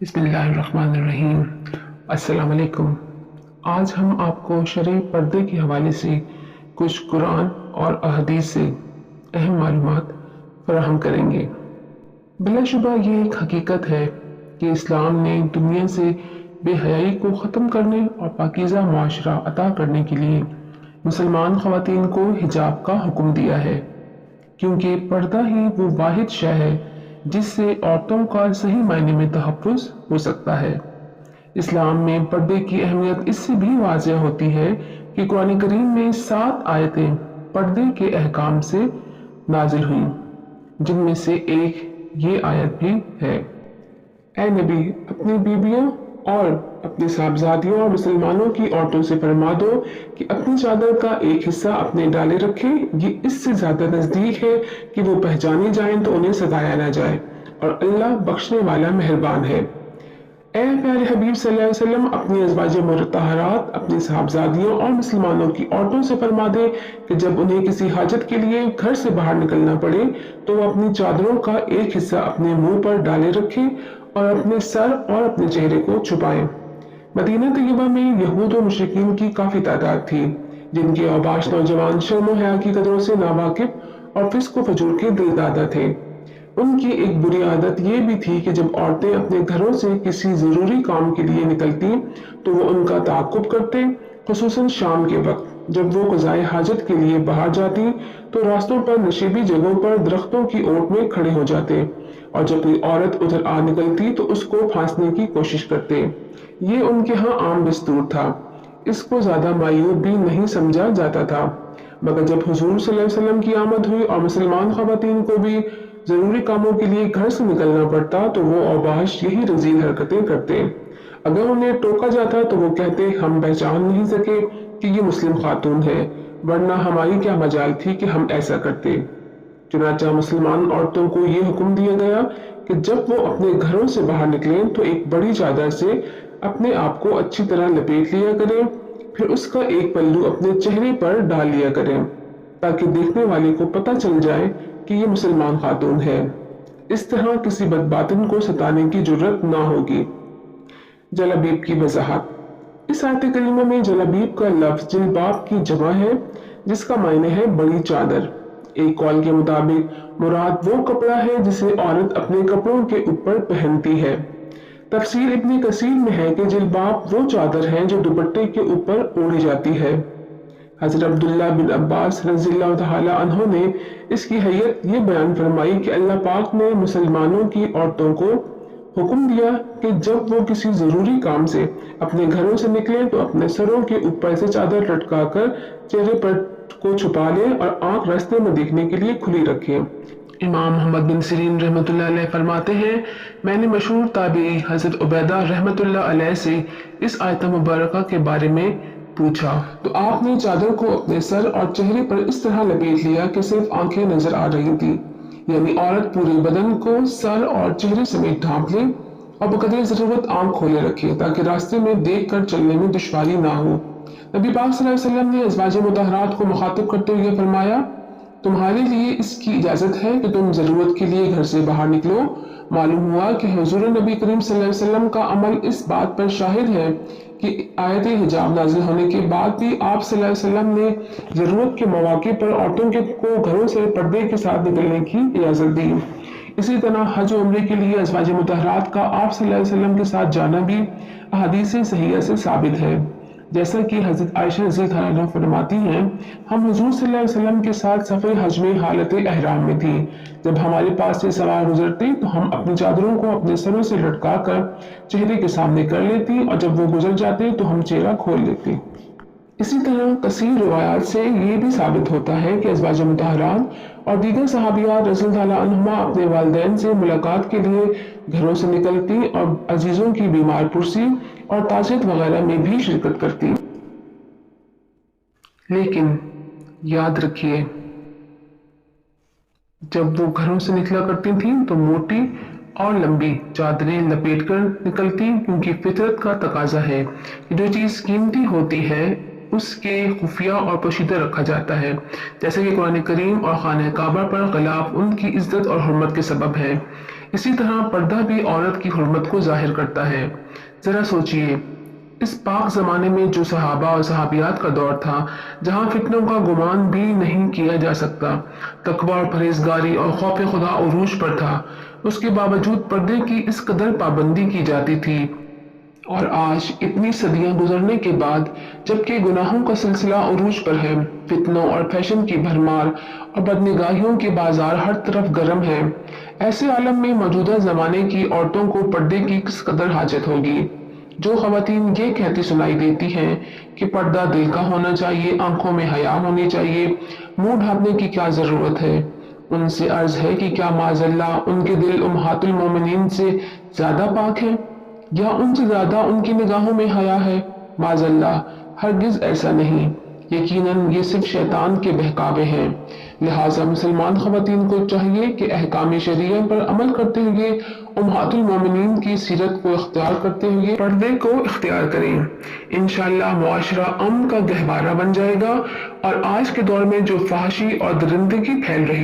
بسم اللہ الرحمن الرحیم۔ السلام علیکم۔ آج ہم آپ کو شرع پردے کے حوالے سے کچھ قرآن اور احادیث سے اہم معلومات فراہم کریں گے۔ بلا شبہ یہ ایک حقیقت ہے کہ اسلام نے دنیا سے بے حیائی کو ختم کرنے اور پاکیزہ معاشرہ عطا کرنے کے لیے مسلمان خواتین کو حجاب کا حکم دیا ہے، کیونکہ پردہ ہی وہ واحد شے ہے جس سے عورتوں کا صحیح معنی میں تحفظ ہو سکتا ہے۔ اسلام میں پردے کی اہمیت اس سے بھی واضح ہوتی ہے کہ قرآن کریم میں 7 آیتیں پردے کے احکام سے نازل ہوئیں، جن میں سے ایک یہ آیت بھی ہے: اے نبی، اپنی بیویوں اور اپنے صاحبزادیوں اور مسلمانوں کی عورتوں سے فرما دو کہ اپنی چادر کا ایک حصہ اپنے ڈالے رکھیں، یہ اس سے زیادہ نزدیک ہے کہ وہ پہچانی جائیں تو انہیں ستایا نہ جائے، اور اللہ بخشنے والا مہربان ہے۔ اے پیارے حبیب صلی اللہ علیہ وسلم، اپنی ازواج مطہرات، اپنی صاحبزادیوں اور مسلمانوں کی عورتوں سے فرما دے کہ جب انہیں کسی حاجت کے لیے گھر سے باہر نکلنا پڑے تو وہ اپنی چادروں کا ایک حصہ اپنے منہ پر ڈالے رکھیں اور اپنے سر اور اپنے چہرے کو چھپائیں۔ مدینہ طیبہ میں یہود و مشرکین کی کافی تعداد تھی، جن کے اوباش نوجوان شرم و حیا کی قدروں سے ناواقف اور فسق و فجور کے دل دادا تھے۔ ان کی ایک بری عادت یہ بھی تھی کہ جب عورتیں اپنے گھروں سے کسی ضروری کام کے لیے نکلتی تو وہ ان کا تعاقب کرتے، خصوصاً شام کے وقت۔ جب وہ قضائے حاجت کے لیے باہر جاتی تو راستوں پر نشیبی جگہوں پر درختوں کی اوٹ میں کھڑے ہو جاتے، اور جب کوئی عورت ادھر آ نکلتی تو اس کو پھانسنے کی کوشش کرتے۔ یہ ان کے ہاں عام دستور تھا، اس کو زیادہ معیوب بھی نہیں سمجھا جاتا تھا۔ مگر جب حضور صلی اللہ علیہ وسلم کی آمد ہوئی اور مسلمان خواتین کو بھی ضروری کاموں کے لیے گھر سے نکلنا پڑتا تو وہ اوباش یہی رذیل حرکتیں کرتے۔ اگر انہیں ٹوکا جاتا تو وہ کہتے ہم پہچان نہیں سکے کہ یہ مسلم خاتون ہے، ورنہ ہماری کیا مجال تھی کہ ہم ایسا کرتے۔ چنانچہ مسلمان عورتوں کو یہ حکم دیا گیا کہ جب وہ اپنے گھروں سے باہر نکلیں تو ایک بڑی چادر سے اپنے آپ کو اچھی طرح لپیٹ لیا کریں، پھر اس کا ایک پلو اپنے چہرے پر ڈال لیا کریں تاکہ دیکھنے والے کو پتہ چل جائے کہ یہ مسلمان خاتون ہے۔ اس طرح کسی بدباطن کو ستانے کی جرت نہ ہوگی۔ جلابیب کی وضاحت۔ اس آیت کریمہ میں جلابیب کا لفظ جلباب کی جمع ہے، جس کا معنی ہے بڑی چادر۔ ایک قول کے مطابق مراد وہ کپڑا ہے جسے عورت اپنے کپڑوں کے اوپر پہنتی ہے۔ تفسیر ابن کثیر میں ہے کہ جلباب وہ چادر ہے جو دوپٹے کے اوپر اوڑھی جاتی ہے۔ حضرت عبداللہ بن عباس رضی اللہ تعالی عنہ نے اس کی حیت یہ بیان فرمائی کہ اللہ پاک نے مسلمانوں کی عورتوں کو حکم دیا کہ جب وہ کسی ضروری کام سے اپنے گھروں سے نکلیں تو اپنے سروں کے اوپر سے چادر لٹکا کر چہرے پر کو چھپا لیں اور آنکھ راستے میں دیکھنے کے لیے کھلی رکھیں۔ امام محمد بن سیرین رحمۃ اللہ علیہ فرماتے ہیں، میں نے مشہور تابعی حضرت عبیدہ رحمۃ اللہ علیہ سے اس آیت مبارکہ کے بارے میں پوچھا تو آپ نے چادر کو اپنے سر اور چہرے پر اس طرح لپیٹ لیا کہ صرف آنکھیں نظر آ رہی تھی، یعنی عورت پورے بدن کو سر اور چہرے سمیت ڈھانپ لے اور بقدر ضرورت آنکھ کھولے رکھے تاکہ راستے میں دیکھ کر چلنے میں دشواری نہ ہو۔ نبی پاک صلی اللہ علیہ وسلم نے ازواج مطہرات کو مخاطب کرتے ہوئے فرمایا، تمہارے لیے اس کی اجازت ہے کہ تم ضرورت کے لیے گھر سے باہر نکلو۔ معلوم ہوا کہ حضور نبی کریم صلی اللہ علیہ وسلم کا عمل اس بات پر شاہد ہے کہ آیت حجاب نازل ہونے کے بعد بھی آپ صلی اللہ علیہ وسلم نے ضرورت کے مواقع پر عورتوں کو گھروں سے پردے کے ساتھ نکلنے کی اجازت دی۔ اسی طرح حج و عمرے کے لیے ازواج مطہرات کا آپ صلی اللہ علیہ وسلم کے ساتھ جانا بھی احادیث صحیحہ سے ثابت ہے، جیسا کہ حضرت عائشہ رضی اللہ عنہا فرماتی ہیں، ہم حضور صلی اللہ علیہ وسلم کے ساتھ سفر حج میں حالت احرام میں تھی۔ جب ہمارے پاس سے سوار گزرتے تو ہم اپنی چادروں کو اپنے سروں سے لٹکا کر چہرے کے سامنے کر لیتی اور جب وہ گزر جاتے تو ہم چہرہ کھول لیتے۔ اسی طرح کثیر روایات سے یہ بھی ثابت ہوتا ہے کہ ازواج مطہرات اور دیگر صحابیات رضی اللہ عنہما اپنے والدین سے ملاقات کے لیے گھروں سے نکلتی اور عزیزوں کی بیمار پرسی اور تعزیت وغیرہ میں بھی شرکت کرتی۔ لیکن یاد رکھیے، جب وہ گھروں سے نکلا کرتی تھیں تو موٹی اور لمبی چادریں لپیٹ کر نکلتی، کیونکہ فطرت کا تقاضا ہے کہ جو چیز قیمتی ہوتی ہے اس کے خفیہ اور پوشیدہ رکھا جاتا ہے، جیسے کہ قرآن کریم اور خانہ کعبہ پر غلاف ان کی عزت اور حرمت کے سبب ہے۔ اسی طرح پردہ بھی عورت کی حرمت کو ظاہر کرتا ہے۔ ذرا سوچئے، اس پاک زمانے میں جو صحابہ اور صحابیات کا دور تھا، جہاں فتنوں کا گمان بھی نہیں کیا جا سکتا، تقوی اور پرہیزگاری اور خوف خدا عروج پر تھا، اس کے باوجود پردے کی اس قدر پابندی کی جاتی تھی۔ اور آج اتنی صدیاں گزرنے کے بعد جبکہ گناہوں کا سلسلہ عروج پر ہے، فتنوں اور فیشن کی بھرمار اور بدنگاہیوں کے بازار ہر طرف گرم ہیں، ایسے عالم میں موجودہ زمانے کی عورتوں کو پردے کی کس قدر حاجت ہوگی؟ جو خواتین یہ کہتی سنائی دیتی ہیں کہ پردہ دل کا ہونا چاہیے، آنکھوں میں حیا ہونی چاہیے، منہ ڈھانپنے کی کیا ضرورت ہے، ان سے عرض ہے کہ کیا معاذ اللہ ان کے دل امہات المومنین سے زیادہ پاک ہیں، یا ان سے زیادہ ان کی نگاہوں میں حیا ہے؟ معاذ اللہ، ہرگز ایسا نہیں، یقیناً یہ صرف شیطان کے بہکاوے ہیں۔ لہٰذا مسلمان خواتین کو چاہیے کہ احکام شرعیہ پر عمل کرتے ہوئے امہات المومنین کی سیرت کو اختیار کرتے ہوئے پردے کو اختیار کریں۔ انشاءاللہ معاشرہ امن کا گہوارہ بن جائے گا، اور آج کے دور میں جو فحاشی اور درندگی پھیل رہی